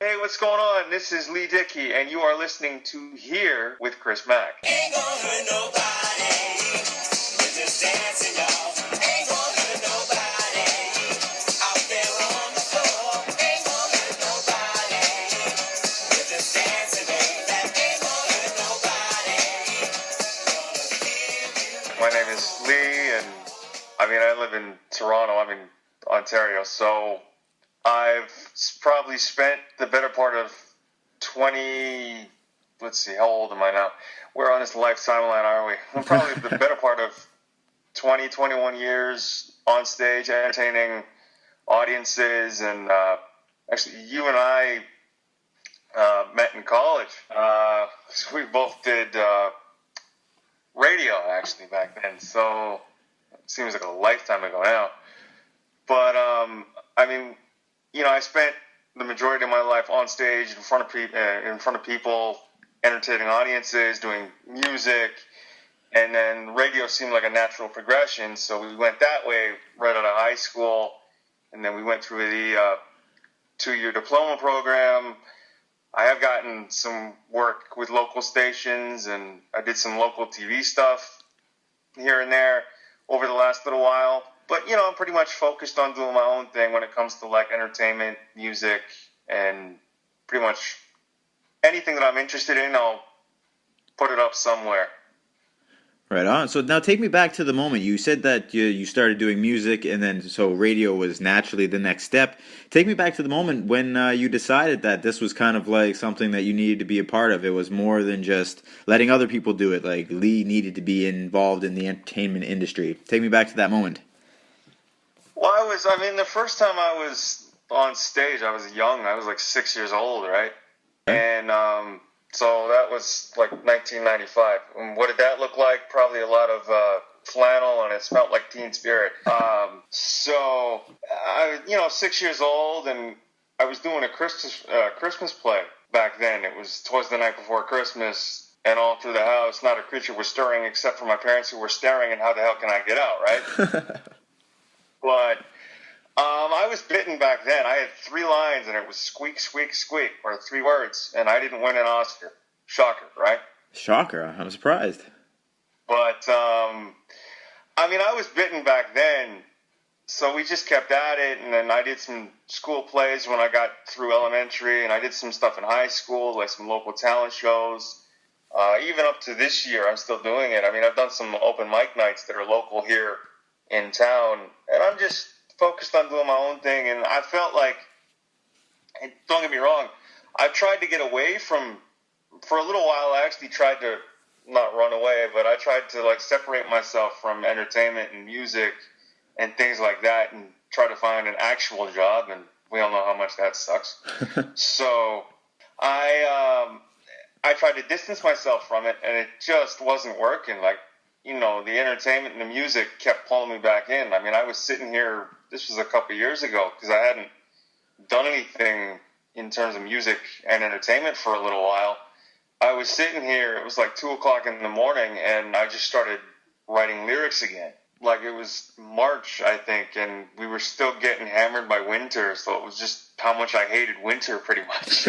Hey, what's going on? This is Leigh Dickey, and you are listening to Here with Chris Mack. Ain't gonna hurt nobody. We're just dancing, y'all. Ain't gonna hurt nobody. Out there on the floor. Ain't gonna hurt nobody. We're just dancing, baby. Ain't gonna hurt nobody. My name is Leigh, and I live in Toronto. I'm in Ontario, so I've probably spent the better part of 20, let's see, how old am I now? We're on this life timeline, aren't we? Probably the better part of 20, 21 years on stage entertaining audiences, and actually you and I met in college. We both did radio, actually, back then, so it seems like a lifetime ago now. But, I spent the majority of my life on stage in front of people, entertaining audiences, doing music, and then radio seemed like a natural progression, so we went that way right out of high school, and then we went through the 2-year diploma program. I have gotten some work with local stations, and I did some local TV stuff here and there over the last little while. But, I'm pretty much focused on doing my own thing when it comes to, entertainment, music, and pretty much anything that I'm interested in, I'll put it up somewhere. Right on. So now take me back to the moment. You said that you started doing music, and then so radio was naturally the next step. Take me back to the moment when you decided that this was kind of like something that you needed to be a part of. It was more than just letting other people do it. Like Leigh needed to be involved in the entertainment industry. Take me back to that moment. Well, the first time I was on stage, I was young. I was like 6 years old, right? Okay. And so that was like 1995. And what did that look like? Probably a lot of flannel, and it smelled like Teen Spirit. So I, 6 years old, and I was doing a Christmas play back then. It was Twas the Night Before Christmas, and all through the house, not a creature was stirring except for my parents, who were staring, and how the hell can I get out, right? But I was bitten back then. I had 3 lines, and it was squeak, squeak, squeak, or 3 words, and I didn't win an Oscar. Shocker, right? Shocker. I'm surprised. But, I was bitten back then, so we just kept at it, and then I did some school plays when I got through elementary, and I did some stuff in high school, like some local talent shows. Even up to this year, I'm still doing it. I've done some open mic nights that are local here in town, and I'm just focused on doing my own thing, and I felt like, and don't get me wrong, I tried to get away from, for a little while, I actually tried to, not run away, but I tried to separate myself from entertainment and music and things like that, and try to find an actual job, and we all know how much that sucks. So I tried to distance myself from it, and it just wasn't working. The entertainment and the music kept pulling me back in. I was sitting here, this was a couple of years ago, because I hadn't done anything in terms of music and entertainment for a little while. I was sitting here, it was like 2 o'clock in the morning, and I just started writing lyrics again. It was March, I think, and we were still getting hammered by winter, so it was just how much I hated winter, pretty much.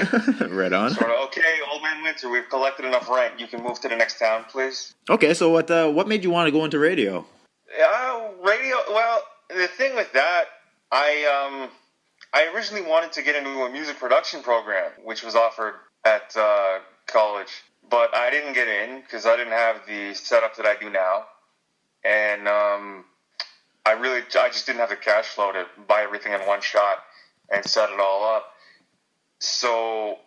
Right on. Sort of, okay, old man winter, we've collected enough rent. You can move to the next town, please. Okay, so what made you want to go into radio? Radio, well, the thing with that, I originally wanted to get into a music production program, which was offered at college, but I didn't get in because I didn't have the setup that I do now, and I just didn't have the cash flow to buy everything in one shot and set it all up. So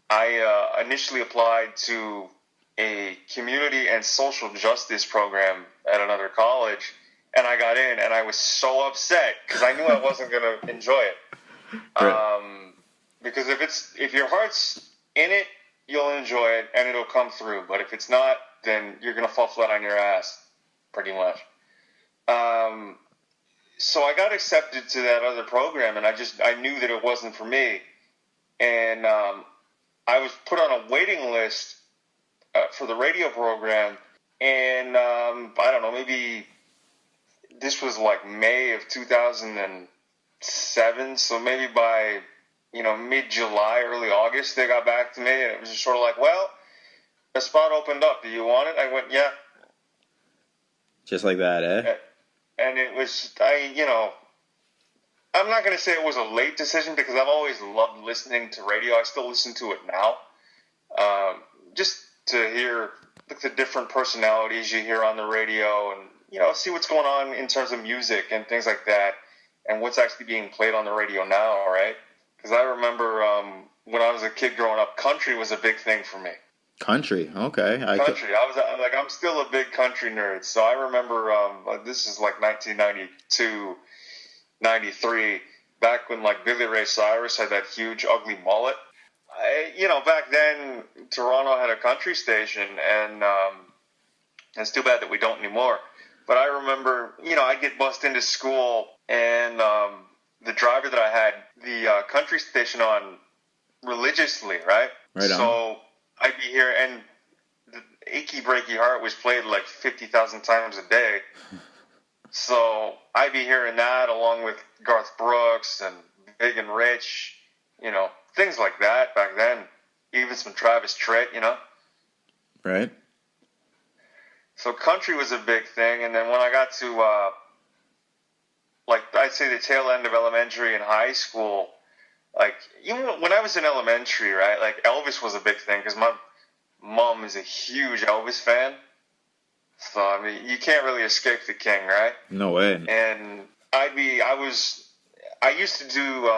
I initially applied to a community and social justice program at another college, and I got in, and I was so upset because I knew I wasn't going to enjoy it. Right. Because if your heart's in it, you'll enjoy it, and it'll come through. But if it's not, then you're going to fall flat on your ass, pretty much. So I got accepted to that other program, and I knew that it wasn't for me. And I was put on a waiting list for the radio program, and I don't know, maybe this was like May of 2007, so maybe by mid-July, early August, they got back to me, and it was just sort of like, well, a spot opened up. Do you want it? I went, yeah. Just like that, eh? And it was, I'm not going to say it was a late decision because I've always loved listening to radio. I still listen to it now. Just to hear the different personalities you hear on the radio and, see what's going on in terms of music and things like that and what's actually being played on the radio now, right? Because I remember when I was a kid growing up, country was a big thing for me. Country, okay. Country. I'm still a big country nerd. So I remember, this is like 1992, 93, back when like Billy Ray Cyrus had that huge, ugly mullet. Back then, Toronto had a country station, and it's too bad that we don't anymore. But I remember, I'd get bussed into school, and the driver that I had the country station on religiously, right? Right on. So I'd be here, and the Achy Breaky Heart was played like 50,000 times a day. So I'd be hearing that along with Garth Brooks and Big and Rich, things like that back then. Even some Travis Tritt, Right. So country was a big thing. And then when I got to, I'd say the tail end of elementary and high school, even when I was in elementary, right, like Elvis was a big thing because my mom is a huge Elvis fan. So, I mean, you can't really escape the king, right? No way. And I used to do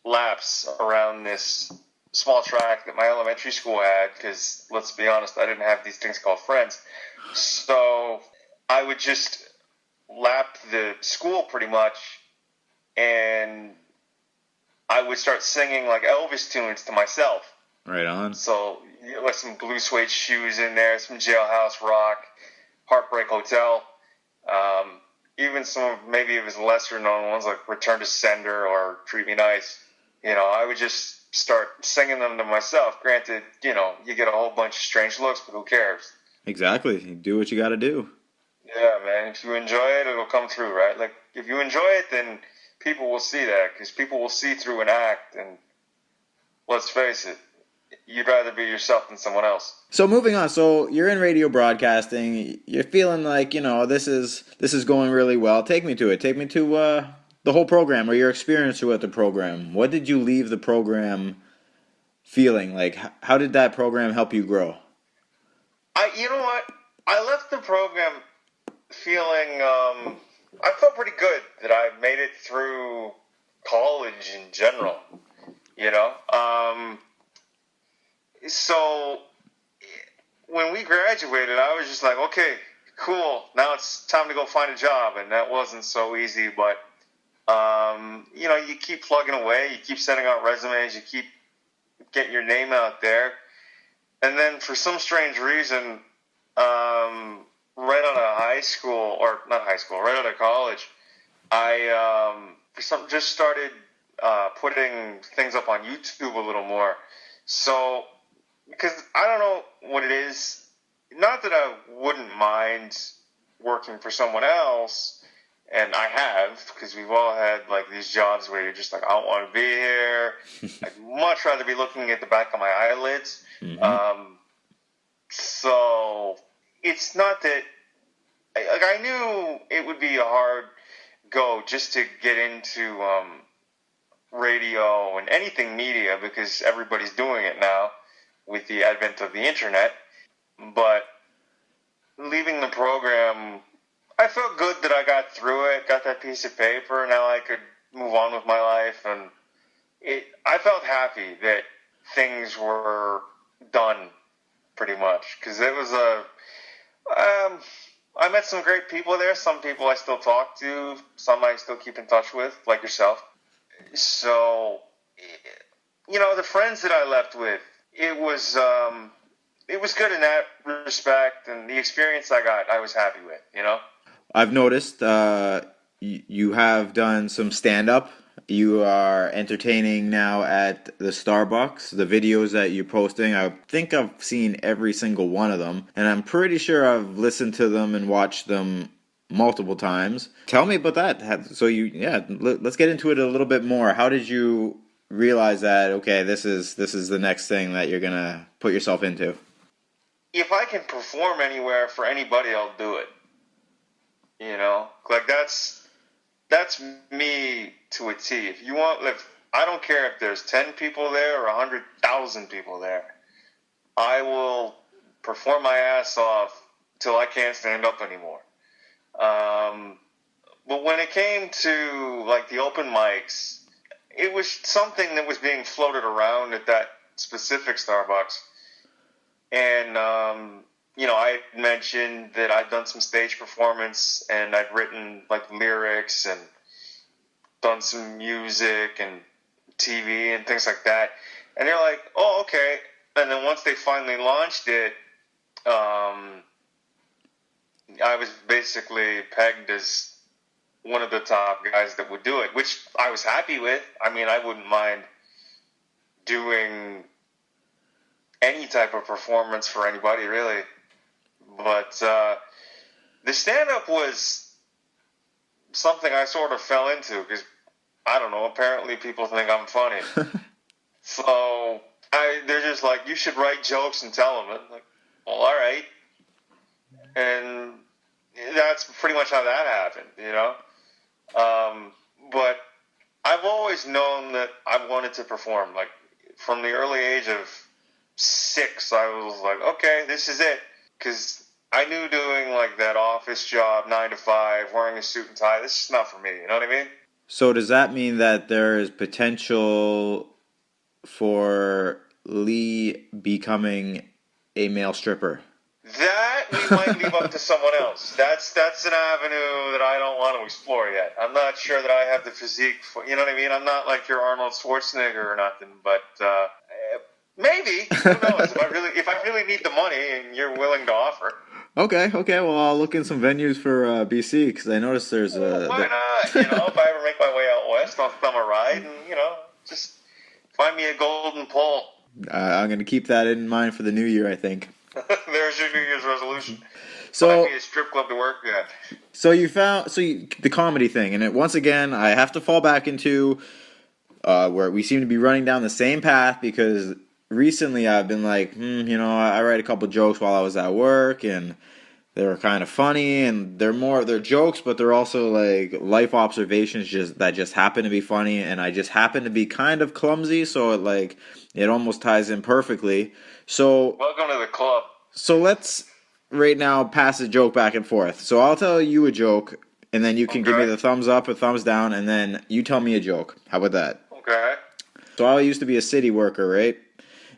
laps around this small track that my elementary school had because, let's be honest, I didn't have these things called friends. So I would just lap the school pretty much, and I would start singing like Elvis tunes to myself. Right on. So like some Blue Suede Shoes in there, some Jailhouse Rock, Heartbreak Hotel, even some maybe it was lesser known ones like Return to Sender or Treat Me Nice. I would just start singing them to myself. Granted, you get a whole bunch of strange looks, but who cares? Exactly. You do what you got to do. Yeah, man. If you enjoy it, it'll come through, right? Like, if you enjoy it, then people will see that, because people will see through an act, and let's face it, you'd rather be yourself than someone else. So moving on, so you're in radio broadcasting. You're feeling like, this is going really well. Take me to it. Take me to the whole program or your experience with the program. What did you leave the program feeling? Like, how did that program help you grow? You know what? I left the program feeling, I felt pretty good that I made it through college in general, So when we graduated, I was just like, okay, cool. Now it's time to go find a job. And that wasn't so easy, but, you keep plugging away. You keep sending out resumes. You keep getting your name out there. And then for some strange reason, right out of high school, or not high school, right out of college, I just started putting things up on YouTube a little more. So, because I don't know what it is, not that I wouldn't mind working for someone else, and I have, because we've all had like these jobs where you're just like, I don't want to be here. I'd much rather be looking at the back of my eyelids. Mm-hmm. So it's not that, I knew it would be a hard go just to get into radio and anything media, because everybody's doing it now with the advent of the internet. But leaving the program, I felt good that I got through it, got that piece of paper. Now I could move on with my life, and I felt happy that things were done pretty much, because it was I met some great people there. Some people I still talk to, some I still keep in touch with, like yourself. So, the friends that I left with, it was good in that respect, and the experience I got, I was happy with, I've noticed you have done some stand-up. You are entertaining now at the Starbucks. The videos that you're posting, I think I've seen every single one of them, and I'm pretty sure I've listened to them and watched them multiple times. Tell me about that. So let's get into it a little bit more. How did you realize that, okay, this is the next thing that you're gonna put yourself into? If I can perform anywhere for anybody, I'll do it. You know, like that's me to a T. If I don't care if there's 10 people there or 100,000 people there, I will perform my ass off till I can't stand up anymore. But when it came to like the open mics, it was something that was being floated around at that specific Starbucks. And, I had mentioned that I'd done some stage performance and I'd written like lyrics and done some music and TV and things like that. And they're like, oh, okay. And then once they finally launched it, I was basically pegged as one of the top guys that would do it, which I was happy with. I mean, I wouldn't mind doing any type of performance for anybody, really. But the stand-up was something I sort of fell into because, I don't know, apparently people think I'm funny. So they're just like, you should write jokes and tell them. I'm like, well, all right. And that's pretty much how that happened, you know? But I've always known that I wanted to perform. Like, from the early age of 6, I was like, okay, this is it. Because I knew doing, like, that office job, 9 to 5, wearing a suit and tie, this is not for me, you know what I mean? So does that mean that there is potential for Leigh becoming a male stripper? That we might leave up to someone else. That's an avenue that I don't want to explore yet. I'm not sure that I have the physique for, you know what I mean? I'm not like your Arnold Schwarzenegger or nothing, but maybe. Who knows? If I really need the money and you're willing to offer. Okay. Well, I'll look in some venues for BC because I noticed there's a. Why not? You know, if I ever make my way out west, I'll thumb a ride and just find me a golden pole. I'm gonna keep that in mind for the new year, I think. There's your New Year's resolution. So Find me a strip club to work at. So the comedy thing, and once again, I have to fall back into where we seem to be running down the same path because recently I've been like, I write a couple jokes while I was at work, and they were kind of funny, and they're jokes, but they're also like life observations that just happen to be funny, and I just happen to be kind of clumsy, so it almost ties in perfectly. So welcome to the club. So let's right now pass a joke back and forth. So I'll tell you a joke, and then you can give me the thumbs up or thumbs down, and then you tell me a joke. How about that? Okay. So I used to be a city worker, right?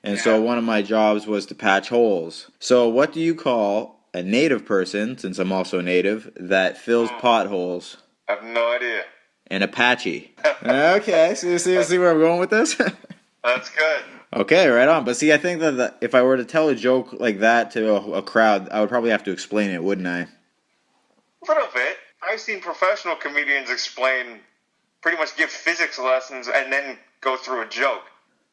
And so one of my jobs was to patch holes. So what do you call a native person, since I'm also native, that fills potholes? I have no idea. An Apache. Okay, so you see where I'm going with this? That's good. Okay, right on. But see, I think that if I were to tell a joke like that to a crowd, I would probably have to explain it, wouldn't I? A little bit. I've seen professional comedians pretty much give physics lessons and then go through a joke.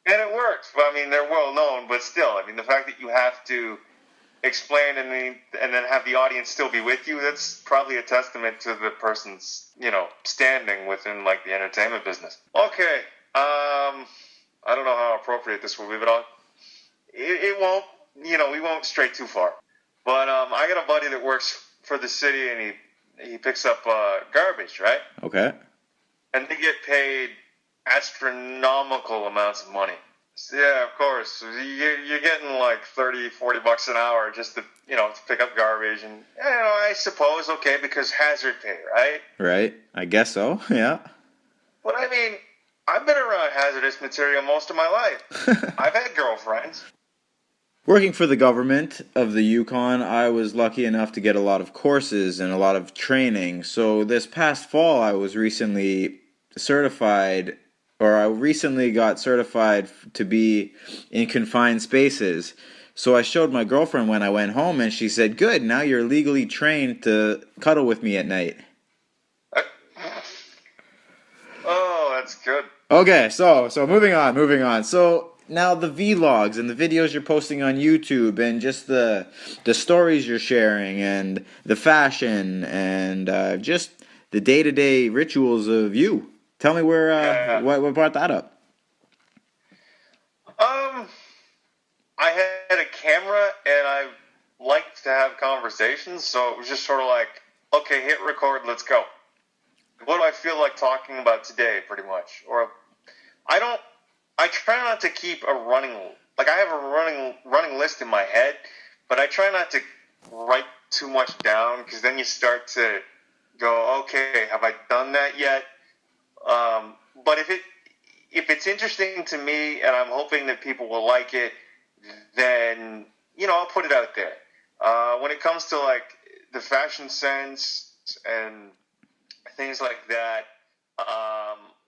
And it works. But, I mean, they're well known, but still, I mean, the fact that you have to explain and then have the audience still be with you, that's probably a testament to the person's, standing within, like, the entertainment business. Okay, I don't know how appropriate this will be, but it won't, we won't stray too far. But I got a buddy that works for the city, and he picks up garbage, right? Okay. And they get paid astronomical amounts of money. So, yeah, of course. You're getting like $30, $40 an hour just to pick up garbage, and I suppose okay because hazard pay, right? Right. I guess so. Yeah. But I mean, I've been around hazardous material most of my life. I've had girlfriends. Working for the government of the Yukon, I was lucky enough to get a lot of courses and a lot of training. So this past fall, I recently got certified to be in confined spaces. So I showed my girlfriend when I went home, and she said, "Good, now you're legally trained to cuddle with me at night." Oh, that's good. Okay, so moving on. So now the vlogs and the videos you're posting on YouTube and just the stories you're sharing and the fashion and just the day-to-day rituals of you. Tell me what brought that up. Um, I had a camera and I liked to have conversations, so it was just sort of like, okay, hit record, let's go. What do I feel like talking about today, pretty much? Or I try not to keep a running, like I have a running list in my head, but I try not to write too much down, because then you start to go, okay, have I done that yet? But if it's interesting to me and I'm hoping that people will like it, then, I'll put it out there. When it comes to, like, the fashion sense and things like that,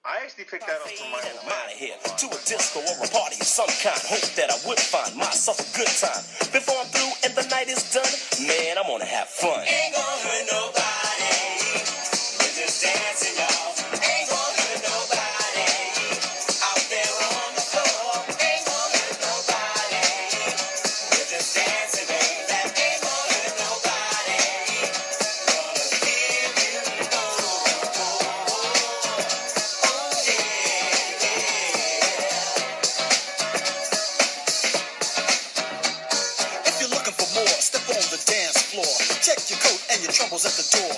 I actually picked that up from my old I'm out of here to a disco or a party of some kind. Hope that I would find myself a good time. Before I'm through and the night is done, man, I'm gonna have fun. Ain't gonna hurt nobody. We're just dancing, y'all. Ain't gonna hurt nobody. Out there on the floor. Ain't gonna hurt nobody. We're just dancing, baby. Ain't gonna hurt nobody. Gonna give you If you're looking for more, step on the dance floor. Check your coat and your troubles at the door.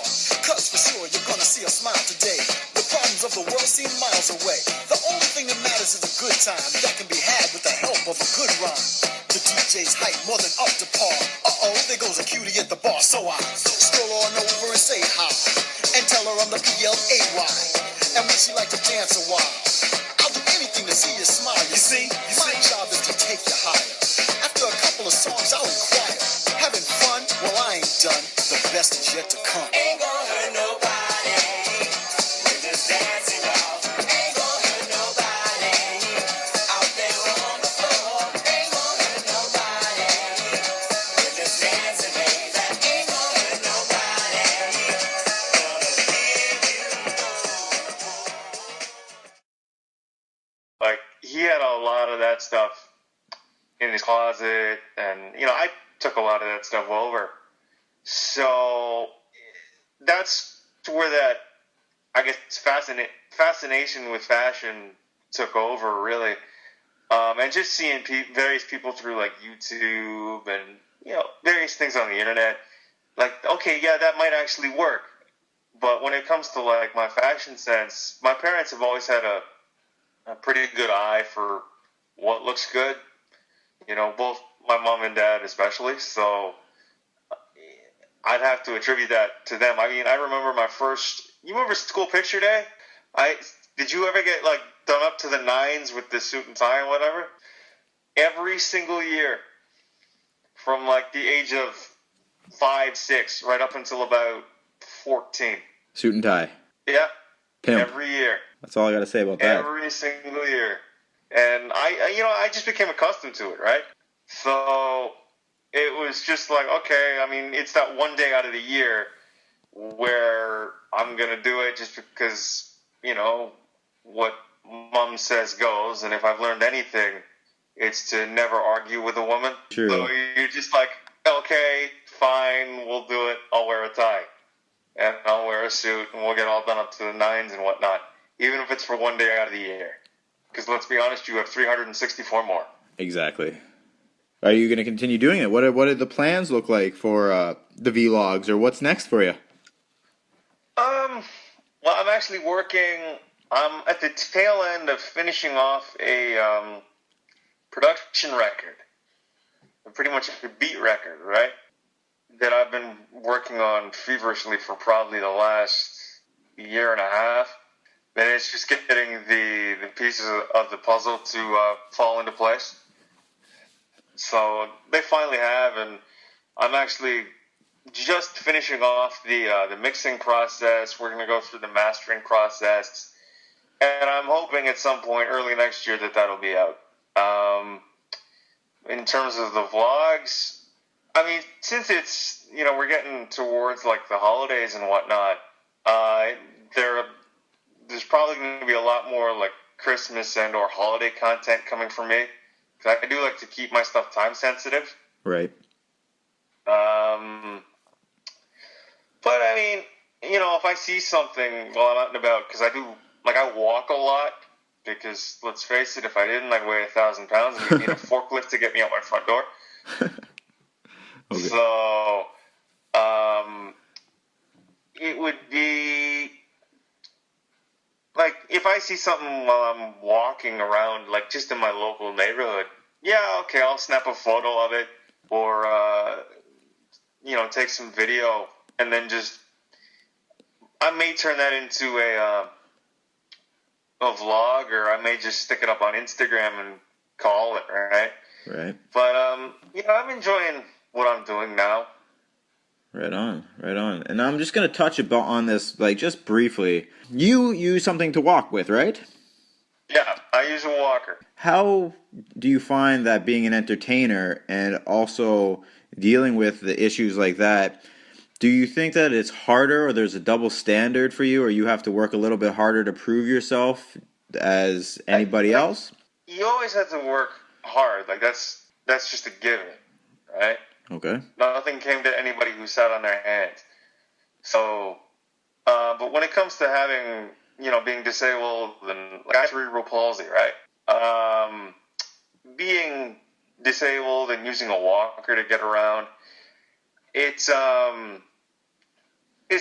Cause for sure you're gonna see a smile today. The problems of the world seem miles away. The only thing that matters is a good time that can be had with the help of a good rhyme. The DJ's hype more than up to par. Uh-oh, there goes a cutie at the bar. So I stroll on over and say hi. And tell her I'm the PLAY. And when she like to dance a while, I'll do anything to see you smile. You see? My job is to take you higher. After a couple of songs, I'll inquire. Having fun? Well, I ain't done. The best is yet to come. Ain't gonna hurt nobody. We're just dancing, y'all. Ain't gonna hurt nobody. Out there on the floor. Ain't gonna hurt nobody. We're just dancing, baby. Ain't gonna hurt nobody. Gonna give you Like, he had a lot of that stuff in his closet, and, I took a lot of that stuff over. So, that's where that, I guess, fascination with fashion took over, really. And just seeing various people through, like, YouTube and, various things on the internet. Like, okay, yeah, that might actually work. But when it comes to, like, my fashion sense, my parents have always had a pretty good eye for what looks good. Both my mom and dad especially. So I'd have to attribute that to them. I mean, I remember you remember school picture day? Did you ever get, like, done up to the nines with the suit and tie and whatever? Every single year, from, like, the age of 5, 6, right up until about 14. Suit and tie. Yeah. Pimp. Every year. That's all I got to say about that. Every single year. And I just became accustomed to it, right? So it was just like, okay, I mean, it's that one day out of the year where I'm going to do it just because, what mom says goes. And if I've learned anything, it's to never argue with a woman. True. So you're just like, okay, fine, we'll do it. I'll wear a tie. And I'll wear a suit, and we'll get all done up to the nines and whatnot. Even if it's for one day out of the year. Because let's be honest, you have 364 more. Exactly. Are you going to continue doing it? What do the plans look like for the vlogs, or what's next for you? Well, I'm actually working. I'm at the tail end of finishing off a production record. Pretty much a beat record, right? That I've been working on feverishly for probably the last year and a half. And it's just getting the pieces of the puzzle to fall into place. So they finally have, and I'm actually just finishing off the mixing process. We're going to go through the mastering process, and I'm hoping at some point early next year that'll be out. In terms of the vlogs, I mean, since it's, we're getting towards, like, the holidays and whatnot, there's probably going to be a lot more, like, Christmas and or holiday content coming from me. Because I do like to keep my stuff time sensitive. Right. But, I mean, if I see something while I'm out and about, because I walk a lot because let's face it, if I didn't, I'd weigh 1,000 pounds and you'd need a forklift to get me out my front door. Okay. So, it would be like if I see something while I'm walking around, like just in my local neighborhood, yeah, okay, I'll snap a photo of it or, take some video and then I may turn that into a vlog, or I may just stick it up on Instagram and call it, right? Right. But, I'm enjoying what I'm doing now. Right on, right on. And I'm just going to touch on this, like, just briefly. You use something to walk with, right? Yeah, I use a walker. How do you find that being an entertainer and also dealing with the issues like that, do you think that it's harder or there's a double standard for you, or you have to work a little bit harder to prove yourself as anybody else? You always have to work hard. Like, that's just a given, right? Okay. Nothing came to anybody who sat on their hands. So, but when it comes to having, being disabled and like I have cerebral palsy, right? Being disabled and using a walker to get around, it's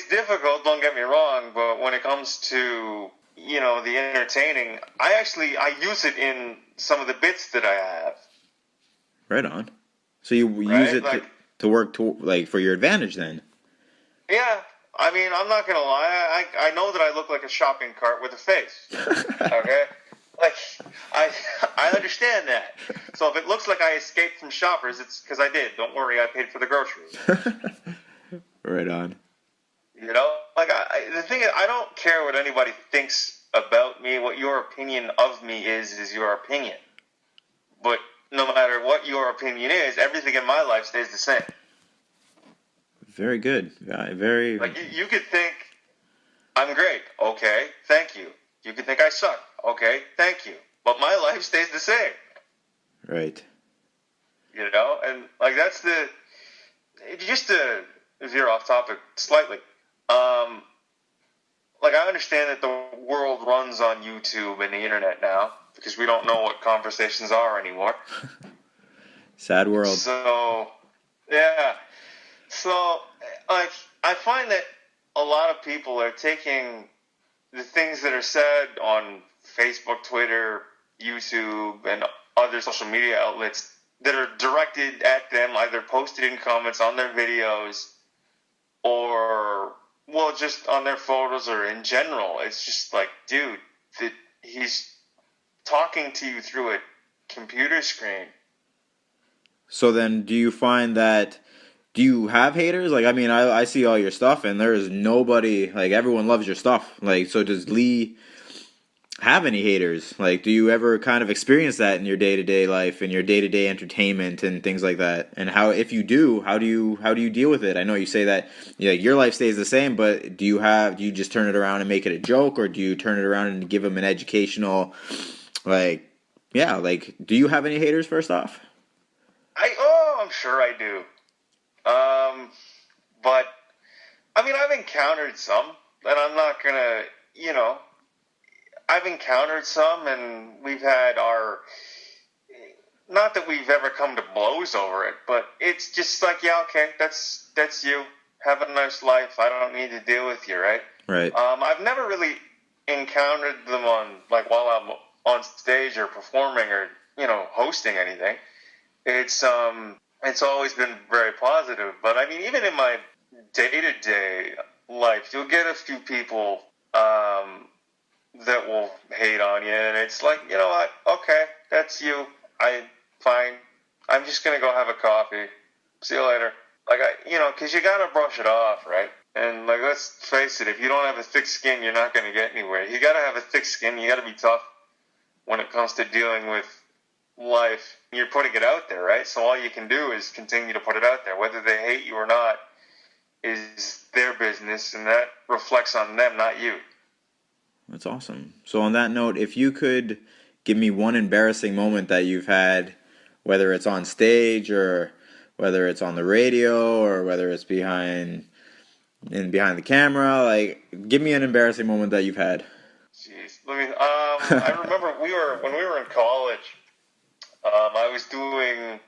difficult, don't get me wrong, but when it comes to, the entertaining, I use it in some of the bits that I have. Right on. So you Right? use it to work for your advantage then? Yeah. I mean, I'm not going to lie. I know that I look like a shopping cart with a face. Okay? Like, I understand that. So if it looks like I escaped from Shoppers, it's because I did. Don't worry, I paid for the groceries. Right on. Like, the thing is, I don't care what anybody thinks about me. What your opinion of me is your opinion. But no matter what your opinion is, everything in my life stays the same. Very good. Very. Like, you could think I'm great. Okay, thank you. You could think I suck. Okay, thank you. But my life stays the same. Right. And like just to veer off topic slightly. Like, I understand that the world runs on YouTube and the internet now because we don't know what conversations are anymore. Sad world. So, yeah. So, like, I find that a lot of people are taking the things that are said on Facebook, Twitter, YouTube, and other social media outlets that are directed at them, either posted in comments on their videos or, well, just on their photos or in general. It's just like, dude, he's talking to you through a computer screen. So then, do you find that, do you have haters? Like, I mean, I see all your stuff, and there is nobody, like, everyone loves your stuff. Like, so does Leigh have any haters? Like, do you ever kind of experience that in your day-to-day life, in your day-to-day entertainment and things like that? And how, if you do, how do you deal with it? I know you say that, your life stays the same, but do you just turn it around and make it a joke, or do you turn it around and give them an educational, do you have any haters first off? I'm sure I do. But, I mean, I've encountered some, and I'm not gonna, I've encountered some, and we've had not that we've ever come to blows over it, but it's just like, yeah, okay, that's you. Have a nice life. I don't need to deal with you, right? Right. I've never really encountered them while I'm on stage or performing or, hosting anything. It's always been very positive. But, I mean, even in my day-to-day life, you'll get a few people that will hate on you, and it's like, you know what? Okay, that's you. Fine. I'm just going to go have a coffee. See you later. Like, because you got to brush it off, right? And, like, let's face it, if you don't have a thick skin, you're not going to get anywhere. You got to have a thick skin. You got to be tough when it comes to dealing with life. You're putting it out there, right? So all you can do is continue to put it out there. Whether they hate you or not is their business, and that reflects on them, not you. That's awesome. So on that note, if you could give me one embarrassing moment that you've had, whether it's on stage or whether it's on the radio or whether it's behind the camera, like, give me an embarrassing moment that you've had. Jeez. I remember when we were in college. I was doing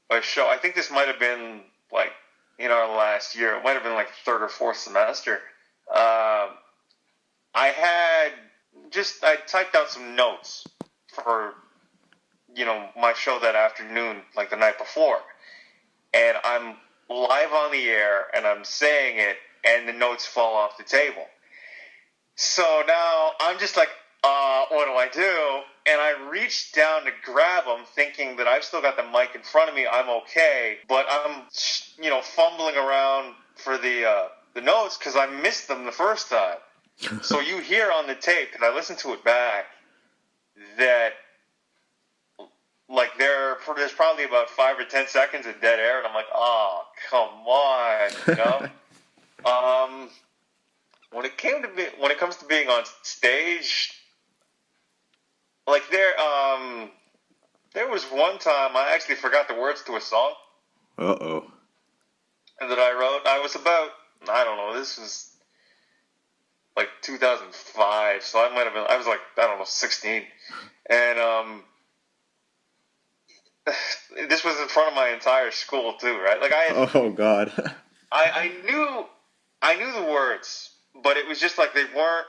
a show. I think this might have been like in our last year. It might have been like third or fourth semester. I typed out some notes for my show that afternoon, like the night before, and I'm live on the air and I'm saying it, and the notes fall off the table. So now I'm just like, what do I do? And I reached down to grab them, thinking that I've still got the mic in front of me. I'm okay, but I'm, fumbling around for the notes because I missed them the first time. So you hear on the tape, and I listened to it back, that like there's probably about 5 or 10 seconds of dead air, and I'm like, oh, come on, When it comes to being on stage, like there was one time I actually forgot the words to a song. Uh-oh. That I wrote. I was about, I don't know, this was like 2005, so I was like, I don't know, 16. And this was in front of my entire school too, right? Like oh God. I knew the words, but it was just like they weren't,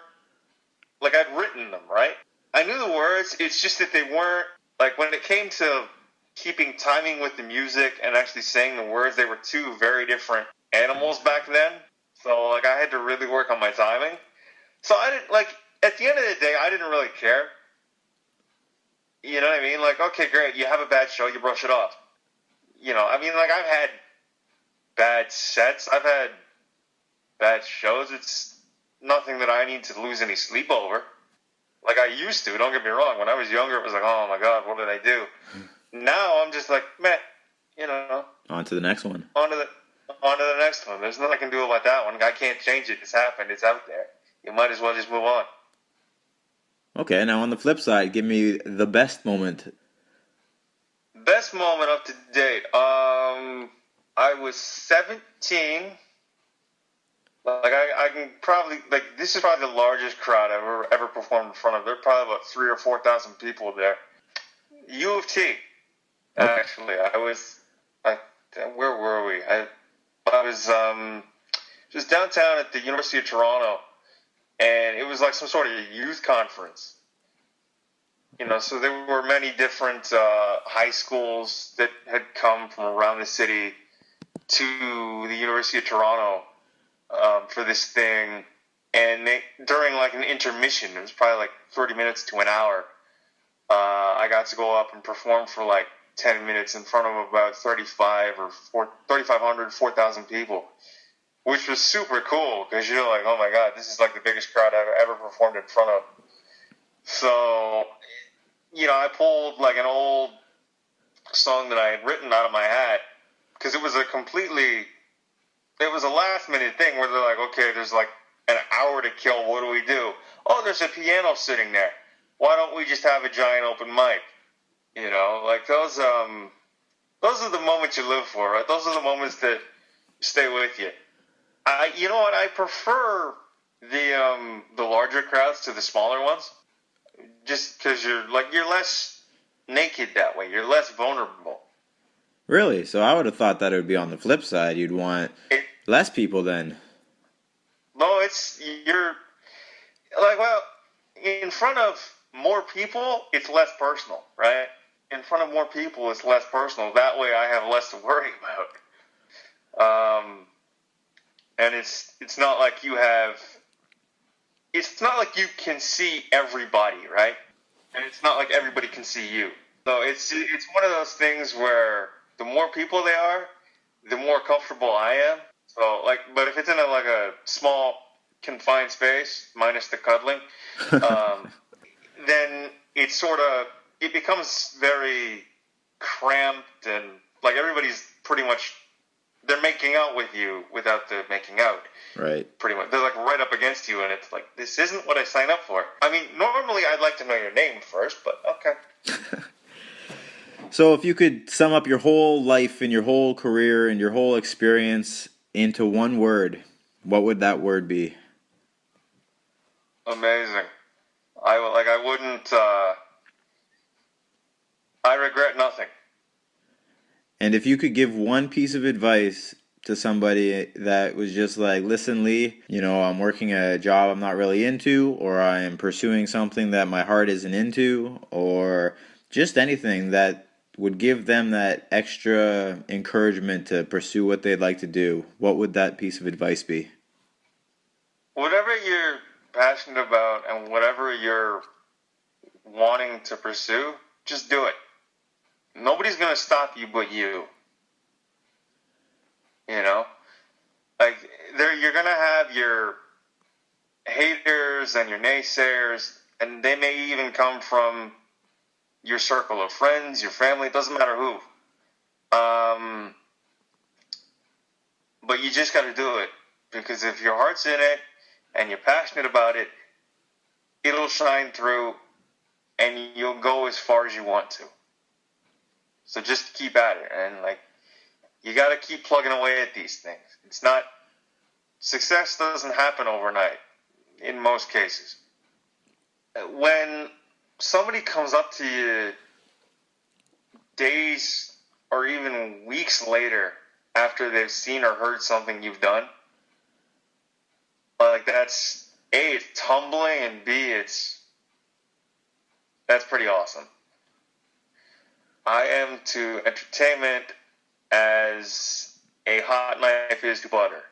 like I'd written them, right? I knew the words, it's just that they weren't, like when it came to keeping timing with the music and actually saying the words, they were two very different animals back then. So like I had to really work on my timing. So I didn't, like, at the end of the day, I didn't really care. You know what I mean? Like, okay, great, you have a bad show, you brush it off. I mean, like I've had bad sets, I've had bad shows. It's nothing that I need to lose any sleep over. Like I used to, don't get me wrong. When I was younger, it was like, oh my God, what did I do? Now I'm just like, meh, On to the next one. On to the next one. There's nothing I can do about that one. I can't change it. It's happened. It's out there. You might as well just move on. Okay, now on the flip side, give me the best moment. Best moment up to date. I was 17. Like I can probably, like, this is probably the largest crowd I've ever performed in front of. There are probably about 3,000 or 4,000 people there. U of T, actually. Where were we? I was just downtown at the University of Toronto, and it was like some sort of youth conference. So there were many different high schools that had come from around the city to the University of Toronto for this thing, and during like an intermission, it was probably like 30 minutes to an hour, I got to go up and perform for like 10 minutes in front of about 3,500, 4,000 people, which was super cool because you're like, oh my God, this is like the biggest crowd I've ever performed in front of. So, I pulled like an old song that I had written out of my hat because it was a last minute thing where they're like, okay, there's like an hour to kill. What do we do? Oh, there's a piano sitting there. Why don't we just have a giant open mic? Like those are the moments you live for, right? Those are the moments that stay with you. You know what? I prefer the larger crowds to the smaller ones, just because you're less naked that way. You're less vulnerable. Really? So I would have thought that it would be on the flip side. You'd want less people then. No, you're like, well, in front of more people, it's less personal, right? In front of more people, it's less personal. That way I have less to worry about. And it's not like it's not like you can see everybody, right? And it's not like everybody can see you. So it's one of those things where the more people they are, the more comfortable I am. So but if it's in a small confined space, minus the cuddling, then it becomes very cramped, and like everybody's pretty much, they're making out with you without the making out. Right. Pretty much. They're like right up against you, and it's like, this isn't what I signed up for. I mean, normally I'd like to know your name first, but okay. So if you could sum up your whole life and your whole career and your whole experience into one word, what would that word be? Amazing. I wouldn't. I regret nothing. And if you could give one piece of advice to somebody that was just like, listen, Leigh, I'm working a job I'm not really into, or I am pursuing something that my heart isn't into, or just anything that would give them that extra encouragement to pursue what they'd like to do, what would that piece of advice be? Whatever you're passionate about and whatever you're wanting to pursue, just do it. Nobody's gonna stop you but you. You know, like you're gonna have your haters and your naysayers, and they may even come from your circle of friends, your family. It doesn't matter who. But you just got to do it, because if your heart's in it and you're passionate about it, it'll shine through, and you'll go as far as you want to. So just keep at it, and you got to keep plugging away at these things. It's not success doesn't happen overnight in most cases. When somebody comes up to you days or even weeks later after they've seen or heard something you've done, that's A, it's humbling, and B, that's pretty awesome. I am to entertainment as a hot knife is to butter.